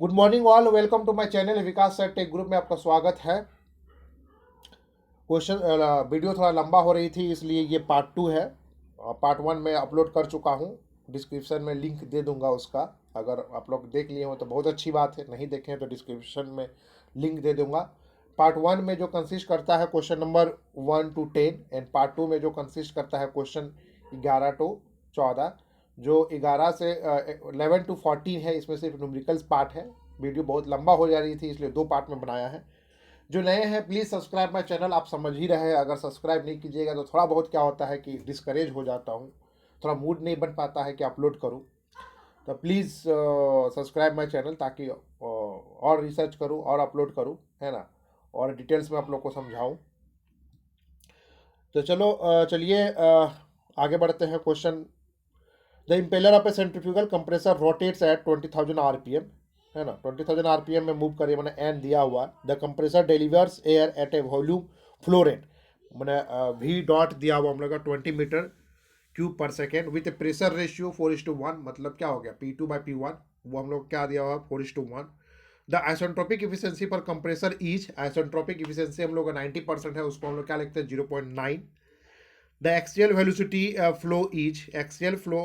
Good morning all, welcome to my channel Vikas sir tech group में आपका स्वागत है। क्वेश्चन वीडियो थोड़ा लंबा हो रही थी इसलिए ये पार्ट 2 है। पार्ट 1 में अपलोड कर चुका हूँ, डिस्क्रिप्शन में लिंक दे दूंगा उसका। अगर आप लोग देख लिए हो तो बहुत अच्छी बात है, नहीं देखे हैं तो डिस्क्रिप्शन में लिंक दे दूंगा। पार्ट 1 में जो कंसिस्ट करता है question number 1 to 10 and part 2 में जो कंसिस्ट करता है क्वेश्चन 11 to 14। जो 11 से 11 to 14 है, इसमें सिर्फ न्यूमेरिकल्स पार्ट है। वीडियो बहुत लंबा हो जा रही थी इसलिए 2 पार्ट में बनाया है। जो नए हैं प्लीज़ सब्सक्राइब माय चैनल। आप समझ ही रहे हैं, अगर सब्सक्राइब नहीं कीजिएगा तो थोड़ा बहुत क्या होता है कि डिस्करेज हो जाता हूँ, थोड़ा मूड नहीं बन पाता है कि अपलोड करूँ। तो प्लीज़ सब्सक्राइब माय चैनल ताकि और रिसर्च करूँ और अपलोड करूँ, है ना, और डिटेल्स में आप लोग को समझाऊँ। तो चलो चलिए आगे बढ़ते हैं। Question, the impeller of a centrifugal compressor rotates at 20,000 RPM, है ना, 20,000 आरपीएम में मूव करिए, मैंने एन दिया हुआ। The compressor delivers air at A volume flow rate, मैंने वी डॉट दिया हुआ हम लोग का 20 मीटर क्यूब पर सेकेंड विथ प्रेशर रेशियो 4:1। मतलब क्या हो गया, P2/P1, वो हम लोग क्या दिया हुआ 4:1। द आइसेंट्रोपिक इफिशियंसी पर कंप्रेसर ईच, आइसेंट्रोपिक इफिशियंसी हम लोग का 90% है, उसको हम लोग क्या लिखते हैं 0.9। The axial velocity flow each, axial flow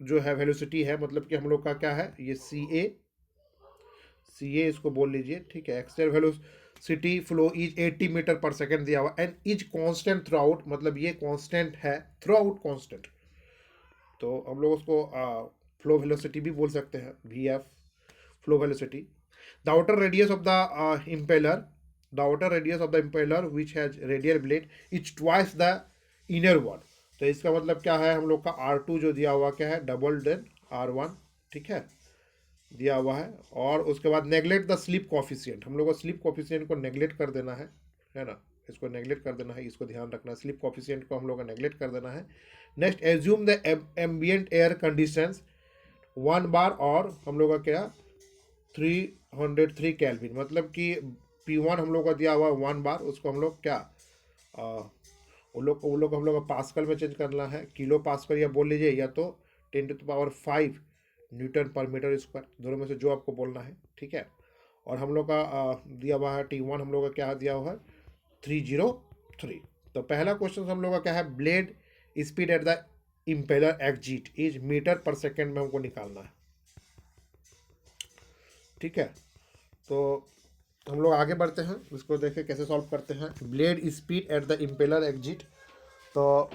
जो है वेलोसिटी है, मतलब कि हम लोग का क्या है ये सी ए इसको बोल लीजिए, ठीक है। Axial velocity flow is 80 metre per second दिया हुआ and is constant throughout, मतलब ये कांस्टेंट है, थ्रू आउट कांस्टेंट। तो हम लोग उसको फ्लो वेलोसिटी भी बोल सकते हैं, V F, flow velocity. The outer radius of the impeller, the outer radius of the impeller which has radial blade is twice the inner one. तो इसका मतलब क्या है, हम लोग का R2 जो दिया हुआ क्या है, डबल देन R1, ठीक है, दिया हुआ है। और उसके बाद नेगलेक्ट द स्लिप कॉफिशिएंट, हम लोग को स्लिप कॉफिशिएंट को नेगलेक्ट कर देना है ना, इसको नेगलेक्ट कर देना है, इसको ध्यान रखना है, स्लिप कॉफिशिएंट को हम लोग को नेगलेक्ट कर देना है। Next, assume the ambient air conditions 1 बार, और हम लोग का क्या 303 केल्विन, मतलब कि P1 हम लोग का दिया हुआ 1 बार, उसको हम लोग क्या वो लोग हम लोग का पास्कल में चेंज करना है, किलो पास्कल या बोल लीजिए, या तो 10⁵ न्यूटन पर मीटर स्क्वायर, दोनों में से जो आपको बोलना है, ठीक है। और हम लोग का दिया हुआ है T1 हम लोग का क्या दिया हुआ है 303। तो पहला क्वेश्चन हम लोग का क्या है, blade speed at the impeller exit is metre per second में हमको निकालना है, ठीक है। तो हम लोग आगे बढ़ते हैं, इसको देखें कैसे सॉल्व करते हैं। Blade speed at the impeller exit, तो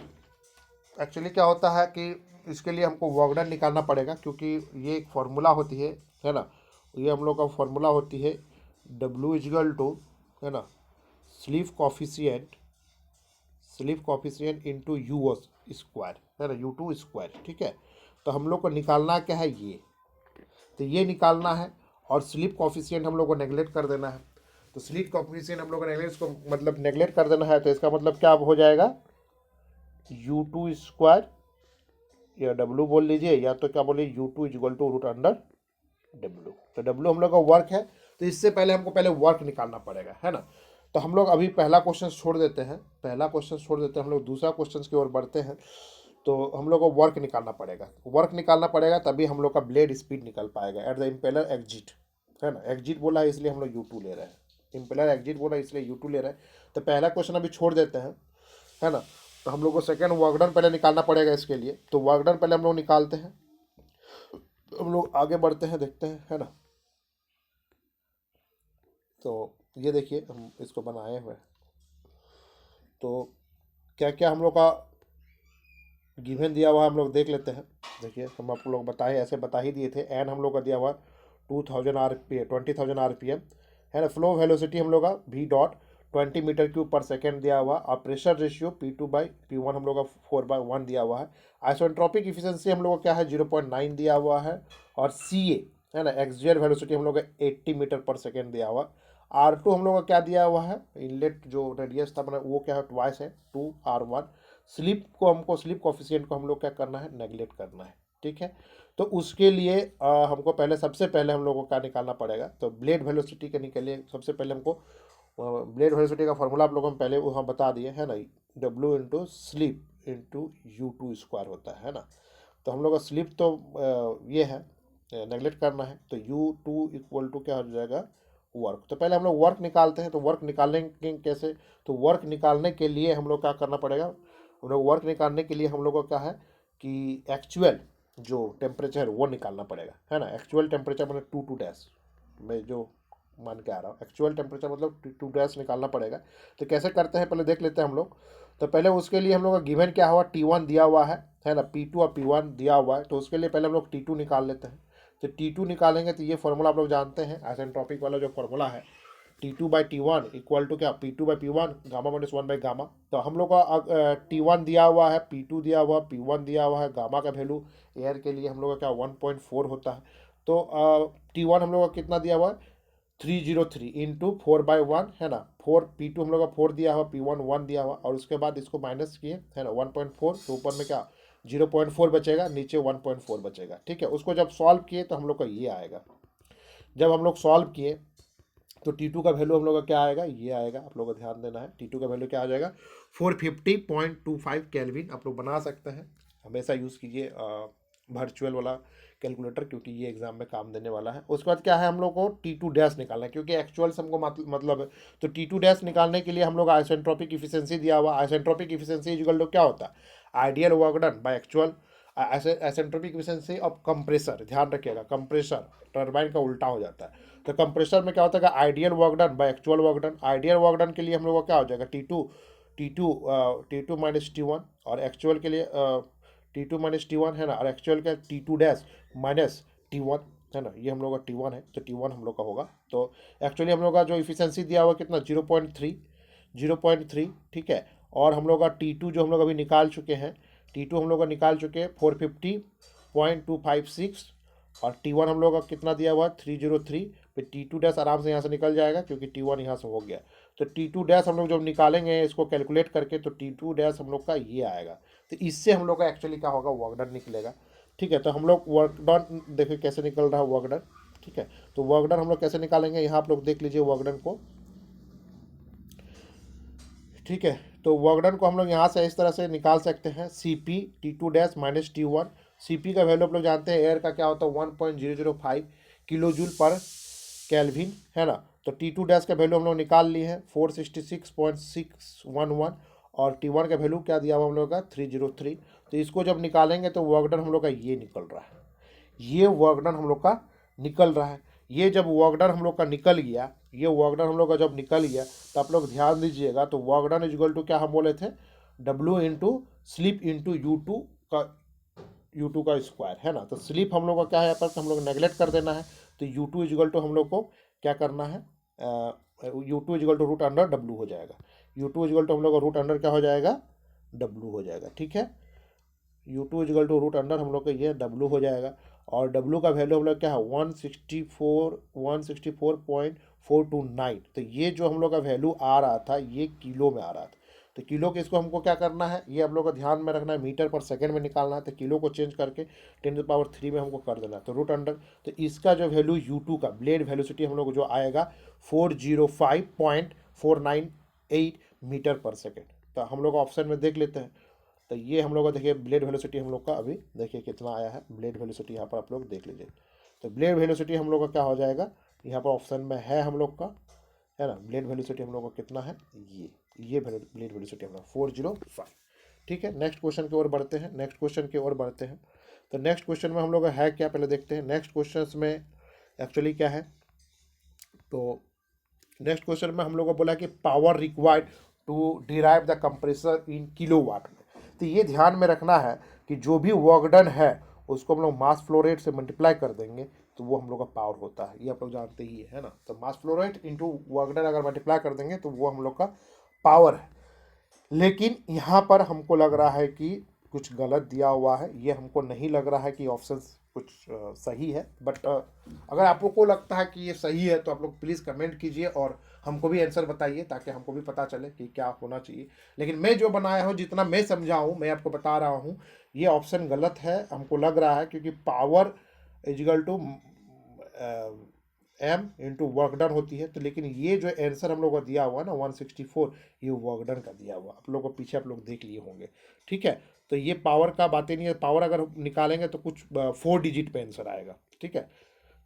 एक्चुअली क्या होता है कि इसके लिए हमको वर्क डन निकालना पड़ेगा, क्योंकि ये एक फार्मूला होती है ना, ये हम लोग का फार्मूला होती है W इजगल टू, है ना, sleeve coefficient, into you square, है ना, U2 स्क्वायर, ठीक है। तो हम लोग को निकालना क्या है ये, तो ये निकालना है, और स्लीप कॉफिशियंट हम लोग को नेगलेक्ट कर देना है। तो स्लीप कॉफिशियंट हम लोग को नेगलेक्ट को मतलब नेगलेक्ट कर देना है, तो इसका मतलब क्या हो जाएगा U2 स्क्वायर, या W बोल लीजिए, या तो क्या बोलिए U2 equal to root under W। तो W हम लोग का वर्क है, तो इससे पहले हमको पहले वर्क निकालना पड़ेगा, है ना। तो हम लोग अभी पहला क्वेश्चन छोड़ देते हैं, हम लोग दूसरा क्वेश्चन की ओर बढ़ते हैं। तो हम लोग को वर्क निकालना पड़ेगा, तभी हम लोग का ब्लेड स्पीड निकल पाएगा एट द इम्पेलर एग्जिट, है ना। एग्जिट बोला है इसलिए हम लोग U2 ले रहे हैं, इम्पेलर एग्जिट बोला है इसलिए U2 ले रहे हैं। तो पहला क्वेश्चन अभी छोड़ देते हैं, है ना। तो हम लोग को सेकेंड वर्क डन पहले निकालना पड़ेगा इसके लिए, तो वर्क डन पहले हम लोग निकालते हैं। तो हम लोग आगे बढ़ते हैं, देखते हैं, है ना। तो ये देखिए हम इसको बनाए हुए हैं। तो क्या क्या हम लोग का गिवन दिया हुआ हम लोग देख लेते हैं। देखिए हम आप लोग बताए, ऐसे बता ही दिए थे। एन हम लोग का दिया हुआ 20,000 आरपीएम, है ना। फ्लो वेलोसिटी हम लोग का V डॉट 20 मीटर क्यूब पर सेकेंड दिया हुआ, और प्रेशर रेशियो P2/P1 हम लोग का 4/1 दिया हुआ है। आइसोट्रोपिक इफिशियंसी हम लोग का क्या है 0.9 दिया हुआ है। और CA, है ना, एक्सियल वेलोसिटी हम लोग का 80 मीटर पर सेकेंड दिया हुआ। R2 हम लोग का क्या दिया हुआ है, इनलेट जो रेडियस था अपना वो क्या है ट्वाइस है 2R1। स्लिप कॉफिशिएंट को हम लोग क्या करना है, नेगलेक्ट करना है, ठीक है। तो उसके लिए हमको पहले सबसे पहले हम लोग को क्या निकालना पड़ेगा, तो ब्लेड वेलोसिटी के निकलिए। सबसे पहले हमको ब्लेड वेलोसिटी का फॉर्मूला आप लोगों को पहले वहाँ बता दिए, है ना, W into slip into U2 square होता है ना। तो हम लोग का स्लिप तो ये है नेगलेक्ट करना है, तो U2 इक्वल टू क्या हो जाएगा, वर्क। तो पहले हम लोग वर्क निकालते हैं, तो वर्क निकालेंगे कैसे, तो वर्क निकालने के लिए हम लोग क्या करना पड़ेगा, हम लोग वर्क निकालने के लिए हम लोग को क्या है कि एक्चुअल जो टेम्परेचर वो निकालना पड़ेगा, है ना। एक्चुअल टेम्परेचर मतलब टू डैश, मैं जो मान के आ रहा हूँ, एक्चुअल टेम्परेचर मतलब टू डैश निकालना पड़ेगा। तो कैसे करते हैं पहले देख लेते हैं हम लोग। तो पहले उसके लिए हम लोग का गिवन क्या हुआ, T1 दिया हुआ है ना, P2 और P1 दिया हुआ है, तो उसके लिए पहले हम लोग T2 निकाल लेते हैं। तो T2 निकालेंगे तो ये फॉर्मूला आप लोग जानते हैं, आइसेंट्रोपिक वाला जो फॉर्मूला है, T2/T1 इक्वल टू क्या, P2/P1 गामा माइनस 1/गामा। तो हम लोग का T1 दिया हुआ है, P2 दिया हुआ, P1 दिया हुआ है, गामा का वैल्यू एयर के लिए हम लोग का क्या 1.4 होता है। तो T1 हम लोग का कितना दिया हुआ है, 303 इंटू 4/1 है ना, 4 P2 हम लोग का 4 दिया हुआ, P1 1 दिया हुआ, और उसके बाद इसको माइनस किए है ना 1.4, तो ऊपर में क्या 0.4 बचेगा, नीचे 1.4 बचेगा, ठीक है। उसको जब सॉल्व किए तो हम लोग का ये आएगा। जब हम लोग सॉल्व किए तो T2 का वैल्यू हम लोग का क्या आएगा, ये आएगा, आप लोग को ध्यान देना है। T2 का वैल्यू क्या आ जाएगा, 450.25 केल्विन। आप लोग बना सकते हैं, हमेशा यूज़ कीजिए वर्चुअल वाला कैलकुलेटर, क्योंकि ये एग्जाम में काम देने वाला है। उसके बाद क्या है, हम लोग को T2 डैश निकालना है, क्योंकि एक्चुअल से हमको मतलब है। तो T2 डैश निकालने के लिए हम लोग आइसेंट्रोपिक इफिशिएंसी दिया हुआ, आइसेंट्रोपिक इफिशिएंसी इक्वल टू क्या होता है, ideal work done by actual isentropic efficiency of compressor. ध्यान रखिएगा, कंप्रेसर टरबाइन का उल्टा हो जाता है। तो कंप्रेसर में क्या होता है, ideal work done by actual work done. Ideal work done के लिए हम लोग का क्या हो जाएगा, T2 माइनस T1, और एक्चुअल के लिए T2 माइनस T1 है ना, और एक्चुअल का T2 डैश माइनस T1 है ना, ये हम लोग का T1 है, तो T1 हम लोग का होगा। तो एक्चुअली हम लोग का जो इफिशियंसी दिया हुआ कितना 0.3, ठीक है। और हम लोग का T2 जो हम लोग अभी निकाल चुके हैं, T2 हम लोग का निकाल चुके हैं 450.256, और T1 हम लोग का कितना दिया हुआ है 303। फिर T2 डैश आराम से यहाँ से निकल जाएगा, क्योंकि T1 यहाँ से हो गया। तो T2 डैश हम लोग जब निकालेंगे इसको कैलकुलेट करके, तो T2 डैश हम लोग का ये आएगा। तो इससे हम लोग का एक्चुअली क्या होगा, वर्क डन निकलेगा, ठीक है। तो हम लोग वर्क डन देखिए कैसे निकल रहा है वर्क डन, ठीक है। तो वर्क डन हम लोग कैसे निकालेंगे, यहाँ आप लोग देख लीजिए वर्क डन को, ठीक है। तो वर्क डन को हम लोग यहाँ से इस तरह से निकाल सकते हैं, CP T2 dash minus T1। CP का वैल्यू आप लोग जानते हैं, एयर का क्या होता है 1.005 किलो जूल पर केल्विन, है ना। तो T2 डैश का वैल्यू हम लोग निकाल लिए हैं 466.611, और T1 का वैल्यू क्या दिया हुआ हम लोग का 303। तो इसको जब निकालेंगे तो वर्क डन हम लोग का ये निकल रहा है, ये वर्क डन हम लोग का निकल रहा है। ये जब वर्क डन हम लोग का निकल गया, ये वर्क डन हम लोग का जब निकल गया, तो आप लोग ध्यान दीजिएगा, तो work done is equal to क्या हम बोले थे, W into slip into U2 का स्क्वायर, है ना। तो स्लिप हम लोग का क्या है, यहाँ पर हम लोग नेगलेक्ट कर देना है। तो U2 इजिकल टू हम लोग को क्या करना है, U2 equal to root under W हो जाएगा। U2 इजिकल टू हम लोग का रूट अंडर क्या हो जाएगा, W हो जाएगा, ठीक है। U2 equal to root under हम लोग का ये W हो जाएगा, और W का वैल्यू हम लोग क्या है 164.429। तो ये जो हम लोग का वैल्यू आ रहा था ये किलो में आ रहा था। तो किलो के इसको हमको क्या करना है, ये हम लोग को ध्यान में रखना है, मीटर पर सेकंड में निकालना है। तो किलो को चेंज करके 10⁻³ में हमको कर देना है, तो रूट अंडर। तो इसका जो वैल्यू U2 का ब्लेड वेलोसिटी हम लोग को जो आएगा 405.498 मीटर पर सेकेंड। तो हम लोग ऑप्शन में देख लेते हैं। तो ये हम लोग का देखिए ब्लेड वेलोसिटी हम लोग का अभी देखिए कितना आया है, ब्लेड वेलोसिटी यहाँ पर आप लोग देख लीजिए। तो ब्लेड वेलोसिटी हम लोग का क्या हो जाएगा, यहाँ पर ऑप्शन में है हम लोग का, है ना। ब्लेड वेलोसिटी हम लोग का कितना है, ये ब्लेड वेलोसिटी हम लोग 405, ठीक है। नेक्स्ट क्वेश्चन की ओर बढ़ते हैं, नेक्स्ट क्वेश्चन की ओर बढ़ते हैं। तो नेक्स्ट क्वेश्चन में हम लोग का है क्या, पहले देखते हैं नेक्स्ट क्वेश्चन में एक्चुअली क्या है। तो नेक्स्ट क्वेश्चन में हम लोग को बोला कि power required to derive the compressor in kilowatt में। तो ये ध्यान में रखना है कि जो भी वर्क डन है उसको हम लोग मास फ्लो रेट से मल्टीप्लाई कर देंगे, तो वो हम लोग का पावर होता है, ये आप लोग जानते ही है ना। तो mass flow rate into work done अगर मल्टीप्लाई कर देंगे तो वो हम लोग का पावर है। लेकिन यहाँ पर हमको लग रहा है कि कुछ गलत दिया हुआ है, ये हमको नहीं लग रहा है कि ऑप्शन कुछ सही है। बट अगर आप लोग को लगता है कि ये सही है तो आप लोग प्लीज़ कमेंट कीजिए और हमको भी आंसर बताइए, ताकि हमको भी पता चले कि क्या होना चाहिए। लेकिन मैं जो बनाया हूँ, जितना मैं समझा हूँ, मैं आपको बता रहा हूँ, ये ऑप्शन गलत है हमको लग रहा है, क्योंकि power equal to M into work done होती है। तो लेकिन ये जो आंसर हम लोग को दिया हुआ है ना 164, ये वर्क डन का दिया हुआ, आप लोग को पीछे आप लोग देख लिए होंगे, ठीक है। तो ये पावर का बातें नहीं है, पावर अगर निकालेंगे तो कुछ 4 डिजिट पे आंसर आएगा, ठीक है,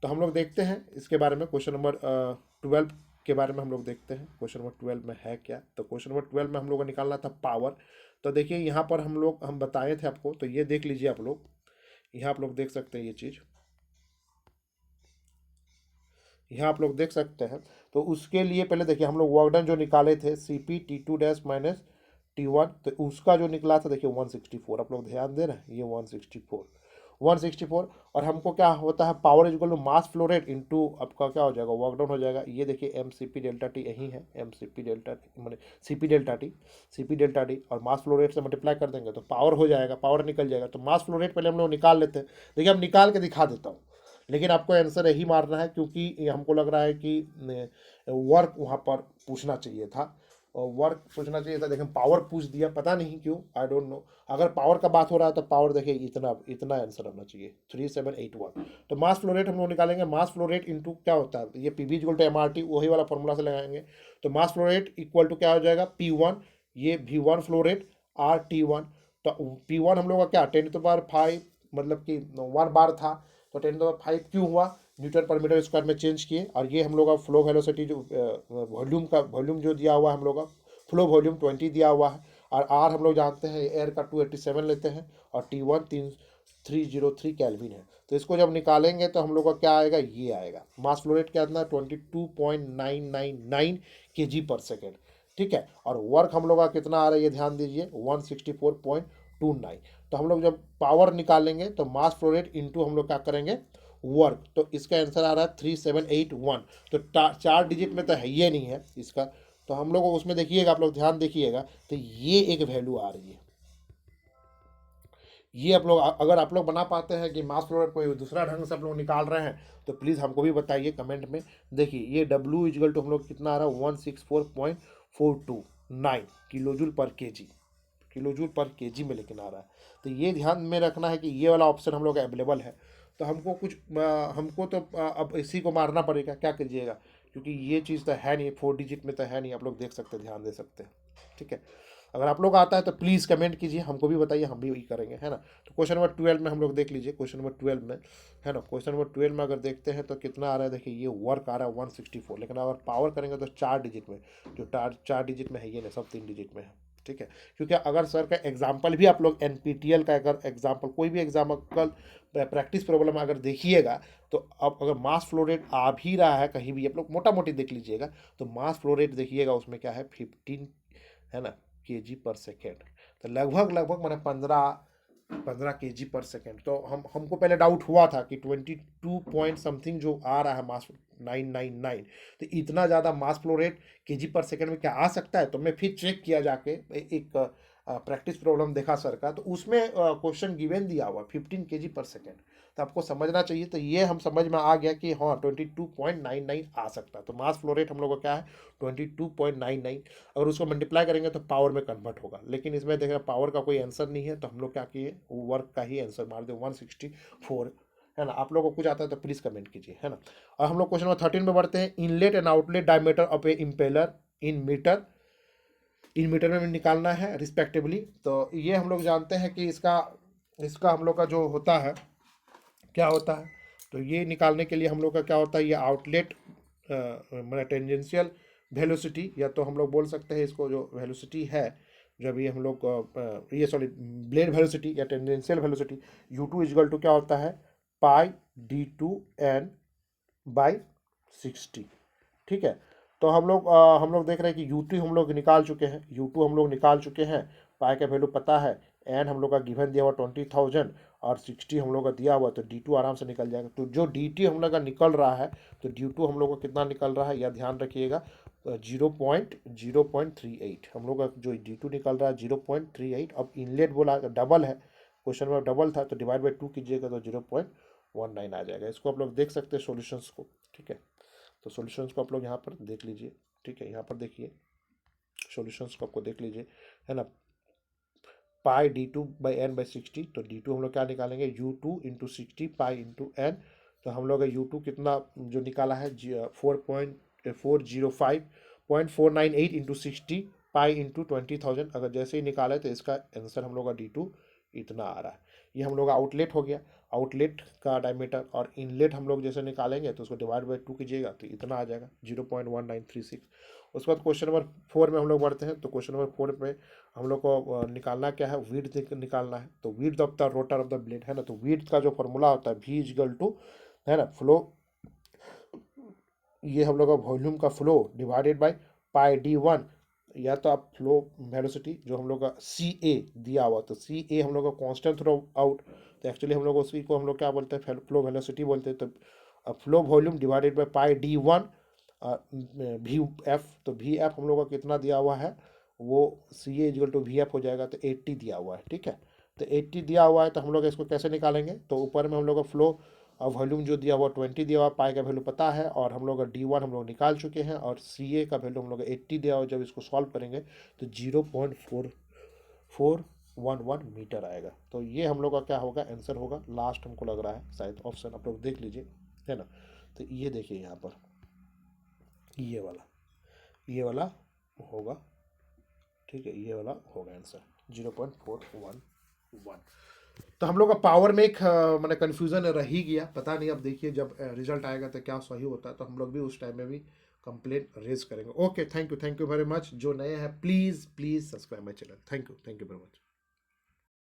तो हम लोग देखते हैं इसके बारे में। क्वेश्चन नंबर 12 के बारे में हम लोग देखते हैं, क्वेश्चन नंबर 12 में है क्या। तो क्वेश्चन नंबर 12 में हम लोग को निकालना था पावर। तो देखिए यहाँ पर हम बताए थे आपको, तो ये देख लीजिए आप लोग, यहाँ आप लोग देख सकते हैं ये चीज़, यहाँ आप लोग देख सकते हैं। तो उसके लिए पहले देखिए हम लोग वर्क डन जो निकाले थे CP T2 माइनस T1, तो उसका जो निकला था देखिए 164, आप लोग ध्यान दे रहे हैं, ये 164 और हमको क्या होता है, power equal to mass flow rate into आपका क्या हो जाएगा, वर्क डाउन हो जाएगा। ये देखिए MCP डेल्टा टी यही है, MCP डेल्टा मैंने CP डेल्टा टी और मास फ्लो रेट से मल्टीप्लाई कर देंगे तो पावर हो जाएगा, पावर निकल जाएगा। तो मास फ्लो रेट पहले हम लोग निकाल लेते हैं। देखिए हम निकाल के दिखा देता हूँ, लेकिन आपको आंसर यही मारना है, क्योंकि हमको लग रहा है कि वर्क वहाँ पर पूछना चाहिए था, और वर्क पूछना चाहिए था, लेकिन पावर पूछ दिया, पता नहीं क्यों, आई डोंट नो। अगर पावर का बात हो रहा है तो पावर देखिए इतना इतना आंसर होना चाहिए 3781। तो मास फ्लो रेट हम लोग निकालेंगे, मास फ्लो रेट इंटू क्या होता है, ये PV इक्वल टू MRT, वही वाला फॉर्मूला से लगाएंगे। तो mass flow rate equal to क्या हो जाएगा, P1, ये V1 फ्लो रेट RT1। तो P1 हम लोग का क्या 10⁵ मतलब कि 1 बार था, तो 10⁵ क्यों हुआ, न्यूटन पर मीटर स्क्वायर में चेंज किए। और ये हम लोग का फ्लो वेलोसिटी जो वॉल्यूम जो दिया हुआ है हम लोग का, फ्लो वॉल्यूम 20 दिया हुआ है। और आर हम लोग जानते हैं एयर का 287 लेते हैं, और T1 303 केल्विन है। तो इसको जब निकालेंगे तो हम लोग का क्या आएगा, ये आएगा। मास फ्लो रेट क्या था 22.999 kg/s, ठीक है। और वर्क हम लोग का कितना आ रहा है ये ध्यान दीजिए, 164.29। तो हम लोग जब पावर निकालेंगे तो मास फ्लो रेट इंटू हम लोग क्या करेंगे, वर्क, तो इसका आंसर आ रहा है 3781। तो 4 डिजिट में तो है ये नहीं है इसका, तो हम लोग उसमें देखिएगा, आप लोग ध्यान देखिएगा, तो ये एक वैल्यू आ रही है। ये आप लोग अगर आप लोग बना पाते हैं कि मास फ्लो रेट कोई दूसरा ढंग से आप लोग निकाल रहे हैं तो प्लीज़ हमको भी बताइए कमेंट में। देखिए ये W इजल टू हम लोग कितना आ रहा है, 164.429 किलोजूल पर केजी में लेकिन आ रहा है। तो ये ध्यान में रखना है कि ये वाला ऑप्शन हम लोग अवेलेबल है। तो हमको हमको तो अब इसी को मारना पड़ेगा, क्या कीजिएगा, क्योंकि ये चीज़ तो है नहीं, 4 डिजिट में तो है नहीं, आप लोग देख सकते हैं, ध्यान दे सकते हैं, ठीक है। अगर आप लोग आता है तो प्लीज़ कमेंट कीजिए, हमको भी बताइए, हम भी वही करेंगे, है ना। तो क्वेश्चन नंबर 12 में हम लोग देख लीजिए, क्वेश्चन नंबर 12 में, है ना, क्वेश्चन नंबर 12 में अगर देखते हैं तो कितना आ रहा है, देखिए ये वर्क आ रहा है 164, लेकिन अगर पावर करेंगे तो 4 डिजिट में, जो 4 डिजिट में है ये नहीं, सब 3 डिजिट में है, ठीक है। क्योंकि अगर सर का एग्जाम्पल भी आप लोग NPTEL का अगर एग्जाम्पल, कोई भी एग्जाम्पल प्रैक्टिस प्रॉब्लम अगर देखिएगा, तो अब अगर मास फ्लो रेट आ भी रहा है कहीं भी, आप लोग मोटा मोटी देख लीजिएगा, तो मास फ्लो रेट देखिएगा उसमें क्या है 15, है ना, kg/s। तो लगभग मैंने 15 kg/s। तो हमको पहले डाउट हुआ था कि 22 पॉइंट समथिंग जो आ रहा है मास 999, तो इतना ज़्यादा मास फ्लो रेट kg/s में क्या आ सकता है। तो मैं फिर चेक किया जाके, एक प्रैक्टिस प्रॉब्लम देखा सर का, तो उसमें क्वेश्चन गिवन दिया हुआ 15 kg/s। तो आपको समझना चाहिए। तो ये हम समझ में आ गया कि हाँ 22.99 आ सकता है। तो मास फ्लो रेट हम लोग का क्या है 22.99, अगर उसको मल्टीप्लाई करेंगे तो पावर में कन्वर्ट होगा, लेकिन इसमें देखिए पावर का कोई आंसर नहीं है, तो हम लोग क्या किए, वर्क का ही आंसर मार दे 164, है ना। आप लोगों को कुछ आता है तो प्लीज़ कमेंट कीजिए, है ना। और हम लोग क्वेश्चन नंबर 13 में बढ़ते हैं। Inlet and outlet diameter of a impeller in metre में निकालना है रिस्पेक्टिवली। तो ये हम लोग जानते हैं कि इसका इसका हम लोग का जो होता है क्या होता है, तो ये निकालने के लिए हम लोग का क्या होता है, ये आउटलेट मतलब टेंजेंशियल वेलोसिटी, या तो हम लोग बोल सकते हैं इसको जो वेलोसिटी है, जब ये हम लोग ये सॉरी ब्लेड वेलोसिटी या tangential velocity, U2 equal to क्या होता है पाई d2n/60, ठीक है। तो हम लोग देख रहे हैं कि U2 हम लोग निकाल चुके हैं, U2 हम लोग निकाल चुके हैं, पाई का वैल्यू पता है, एन हम लोग का गिवन दिया हुआ 20,000 और 60 हम लोग का दिया हुआ, तो D2 आराम से निकल जाएगा। तो जो DT हम लोग का निकल रहा है, तो D2 हम लोग का कितना निकल रहा है, यह ध्यान रखिएगा 0.38 हम लोग का जो D2 निकल रहा है 0.38। अब इनलेट बोला डबल है, क्वेश्चन में डबल था, तो डिवाइड बाई 2 कीजिएगा तो 0.19 आ जाएगा। इसको आप लोग देख सकते हैं सॉल्यूशंस को, ठीक है। तो सॉल्यूशंस को आप लोग यहाँ पर देख लीजिए, ठीक है, यहाँ पर देखिए सॉल्यूशंस को आपको देख लीजिए, है ना। पाई d2/n/60, तो d2 हम लोग क्या निकालेंगे U2 into 60 pi into n। तो हम लोग U2 कितना जो निकाला है 4.498 इंटू 60 पाई इंटू 20,000, अगर जैसे ही निकाले तो इसका आंसर हम लोग का D2 इतना आ रहा है। ये हम लोग का आउटलेट हो गया। आउटलेट का डायमीटर, और इनलेट हम लोग जैसे निकालेंगे तो उसको डिवाइड बाई 2 कीजिएगा तो इतना आ जाएगा 0.1936। उसके बाद क्वेश्चन नंबर 4 में हम लोग बढ़ते हैं। तो क्वेश्चन नंबर 4 में हम लोग को निकालना क्या है, विड्थ निकालना है। तो width of the rotor of the blade है ना, तो विड्थ का जो फॉर्मूला होता है V इक्वल टू, है ना, फ्लो, ये हम लोग का वॉल्यूम का flow divided by pi d1, या तो आप फ्लो वेलोसिटी जो हम लोग का सी ए दिया हुआ, तो सी ए हम लोग का कांस्टेंट थ्रो आउट, तो एक्चुअली हम लोग उसी को हम लोग क्या बोलते हैं, फ्लो वेलोसिटी बोलते हैं। तो flow volume divided by pi d1 V F, तो वी एफ हम लोग का कितना दिया हुआ है, वो सी ए इक्वल टू वी एफ हो जाएगा, तो 80 दिया हुआ है, ठीक है। तो 80 दिया हुआ है, तो हम लोग इसको कैसे निकालेंगे, तो ऊपर में हम लोग का फ्लो और वॉल्यूम जो दिया हुआ 20 दिया हुआ, पाई का वैल्यू पता है, और हम लोग का d1 हम लोग निकाल चुके हैं, और सी ए का वैल्यू हम लोग 80 दिया हुआ। जब इसको सॉल्व करेंगे तो 0.4411 मीटर आएगा। तो ये हम लोग का क्या होगा, आंसर होगा। लास्ट हमको लग रहा है शायद ऑप्शन, आप लोग देख लीजिए, है ना। तो ये देखिए यहाँ पर ये वाला होगा, ठीक है, ये वाला होगा आंसर 0.411। तो हम लोग का पावर में एक मैंने कन्फ्यूज़न रह ही गया, पता नहीं, अब देखिए जब रिजल्ट आएगा तो क्या सही होता है, तो हम लोग भी उस टाइम में भी कंप्लेंट रेज करेंगे। Okay, thank you very much. जो नए हैं please subscribe my channel. Thank you very much.